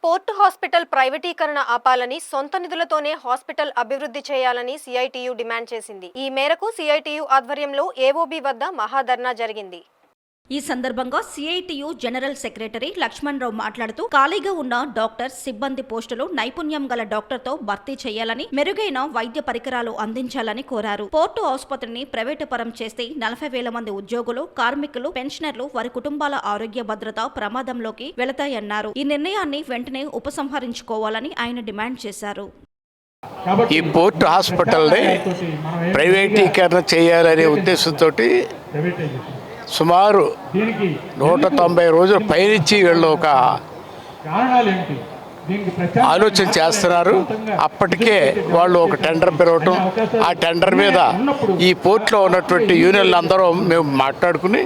Port hospital ప్రైవేటీకరణ ఆపాలని, సొంత నిధులతోనే హాస్పిటల్ అభివృద్ధి చేయాలని సిఐటియు డిమాండ్ చేసింది. ఈ మేరకు సిఐటియు ఆధ్వర్యంలో ఏఓబి వద్ద మహాధర్నా జరిగింది. ఈ సందర్భంగా సిఐటియు జనరల్ సెక్రటరీ లక్ష్మణరావు మాట్లాడుతూ ఖాళీగా ఉన్న డాక్టర్ సిబ్బంది పోస్టులు నైపుణ్యం గల డాక్టర్తో భర్తీ చేయాలని, మెరుగైన వైద్య పరికరాలు అందించాలని కోరారు. పోర్టు ఆసుపత్రిని ప్రైవేటు పరం చేస్తే 40,000 మంది ఉద్యోగులు, కార్మికులు, పెన్షనర్లు, వారి కుటుంబాల ఆరోగ్య భద్రత ప్రమాదంలోకి వెళతాయన్నారు. ఈ నిర్ణయాన్ని వెంటనే ఉపసంహరించుకోవాలని ఆయన డిమాండ్ చేశారు. ఈ పోర్టు హాస్పిటల్ని ప్రైవేటీకరణ చేయాలనే ఉద్దేశంతో సుమారు 190 రోజుల పైనుంచి వీళ్ళు ఒక ఆలోచన చేస్తున్నారు. అప్పటికే వాళ్ళు ఒక టెండర్ పిలవటం, ఆ టెండర్ మీద ఈ పోర్టులో ఉన్నటువంటి యూనియన్లు అందరూ మేము మాట్లాడుకుని,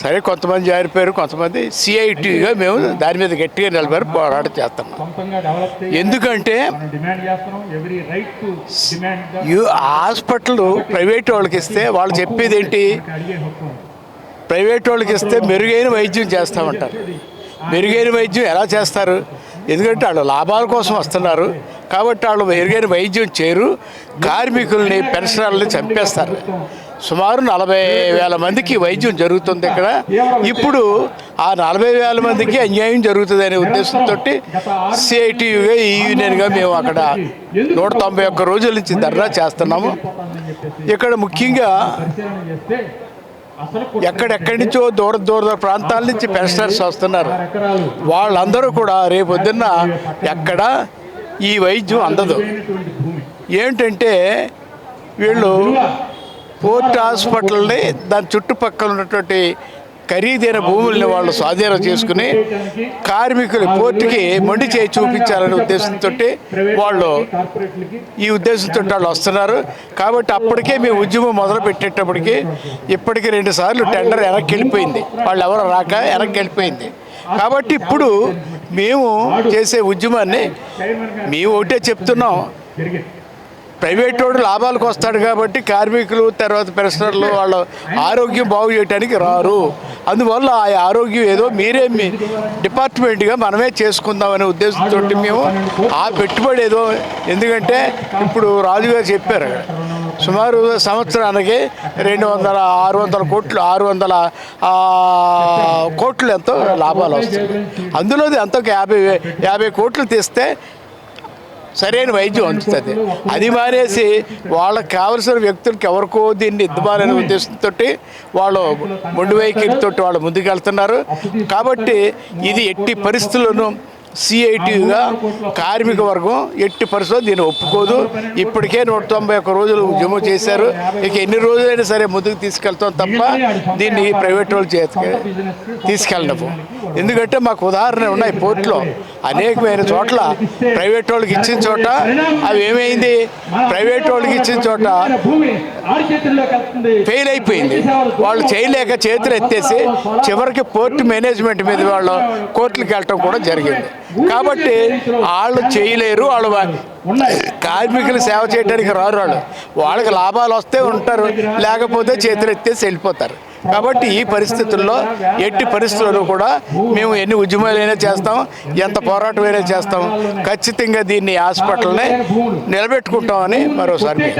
సరే కొంతమంది జారిపోయారు, కొంతమంది సిఐటిగా మేము దాని మీద గట్టిగా నిలబడి పోరాటం చేస్తున్నాం. ఎందుకంటే హాస్పిటల్ ప్రైవేట్ వాళ్ళకి ఇస్తే వాళ్ళు చెప్పేది ఏంటి, ప్రైవేట్ వాళ్ళకి ఇస్తే మెరుగైన వైద్యం చేస్తామంటారు. మెరుగైన వైద్యం ఎలా చేస్తారు? ఎందుకంటే వాళ్ళు లాభాల కోసం వస్తున్నారు కాబట్టి వాళ్ళు మెరుగైన వైద్యం చేయరు, కార్మికుల్ని, పెన్షనర్లని చంపేస్తారు. సుమారు 40,000 మందికి వైద్యం జరుగుతుంది ఇక్కడ. ఇప్పుడు ఆ 40,000 మందికి అన్యాయం జరుగుతుంది అనే ఉద్దేశంతో సిఐటియుగా, ఈ యూనియన్గా మేము అక్కడ 191 రోజుల నుంచి ధర్నా చేస్తున్నాము. ఇక్కడ ముఖ్యంగా ఎక్కడెక్కడి నుంచో దూర ప్రాంతాల నుంచి పెన్షనర్స్ వస్తున్నారు. వాళ్ళందరూ కూడా రేపొద్దున్న ఎక్కడ ఈ వైద్యం అందదు. ఏంటంటే వీళ్ళు పోర్ట్ హాస్పిటల్ని, దాని చుట్టుపక్కల ఉన్నటువంటి ఖరీదైన భూముల్ని వాళ్ళు స్వాధీనం చేసుకుని కార్మికులు పోర్టుకి మొండి చేయి చూపించాలనే ఉద్దేశంతో వాళ్ళు వాళ్ళు వస్తున్నారు. కాబట్టి అప్పటికే మేము ఉద్యమం మొదలు పెట్టేటప్పటికి ఇప్పటికీ 2 సార్లు టెండర్ వెనక్కి వెళ్ళిపోయింది, వాళ్ళు ఎవరు రాక వెనక్కి వెళ్ళిపోయింది. కాబట్టి ఇప్పుడు మేము చేసే ఉద్యమాన్ని మేము ఒకటే చెప్తున్నాం, ప్రైవేట్ వాడు లాభాలకు వస్తాడు కాబట్టి కార్మికులు, తర్వాత పెన్షనర్లు వాళ్ళ ఆరోగ్యం బాగు చేయడానికి రారు. అందువల్ల ఆ ఆరోగ్యం ఏదో మీరే మీ డిపార్ట్మెంట్గా మనమే చేసుకుందామనే ఉద్దేశంతో మేము ఆ పెట్టుబడి ఏదో, ఎందుకంటే ఇప్పుడు రాజుగారు చెప్పారు సుమారు సంవత్సరానికి 600 కోట్లు ఎంతో లాభాలు వస్తాయి. అందులో ఎంతో 50 కోట్లు తీస్తే సరైన వైద్యం అందుతుంది. అది మానేసి వాళ్ళకి కావలసిన వ్యక్తులకి ఎవరికో దీన్ని ఇద్దామనే ఉద్దేశంతో వాళ్ళు మొండి వైఖరితో వాళ్ళు ముందుకెళ్తున్నారు. కాబట్టి ఇది ఎట్టి పరిస్థితుల్లోనూ సిఐటిగా కార్మిక వర్గం ఎట్టి పరిస్థితుల్లో దీన్ని ఒప్పుకోదు. ఇప్పటికే 191 రోజులు ఉద్యమం చేశారు. ఇక ఎన్ని రోజులైనా సరే ముందుకు తీసుకెళ్తాం తప్ప దీన్ని ప్రైవేట్ వాళ్ళ చేతికి తీసుకెళ్ళము. ఎందుకంటే మాకు ఉదాహరణ ఉన్నాయి, పోర్టులో అనేకమైన చోట్ల ప్రైవేట్ వాళ్ళకి ఇచ్చిన చోట అవి ఏమైంది, ప్రైవేట్ వాళ్ళకి ఇచ్చిన చోట ఫెయిల్ అయిపోయింది. వాళ్ళు చేయలేక చేతులు ఎత్తేసి చివరికి పోర్టు మేనేజ్మెంట్ మీద వాళ్ళు కోర్టులకు వెళ్ళటం కూడా జరిగింది. కాబట్టి వాళ్ళు చేయలేరు, వాళ్ళు కార్మికులు సేవ చేయడానికి రారు. వాళ్ళకి లాభాలు వస్తే ఉంటారు, లేకపోతే చేతులు ఎత్తేసి వెళ్ళిపోతారు. కాబట్టి ఈ పరిస్థితుల్లో ఎట్టి పరిస్థితుల్లో కూడా మేము ఎన్ని ఉద్యమాలైనా చేస్తాం, ఎంత పోరాటమైనా చేస్తాం, ఖచ్చితంగా దీన్ని హాస్పిటల్ని నిలబెట్టుకుంటామని మరోసారి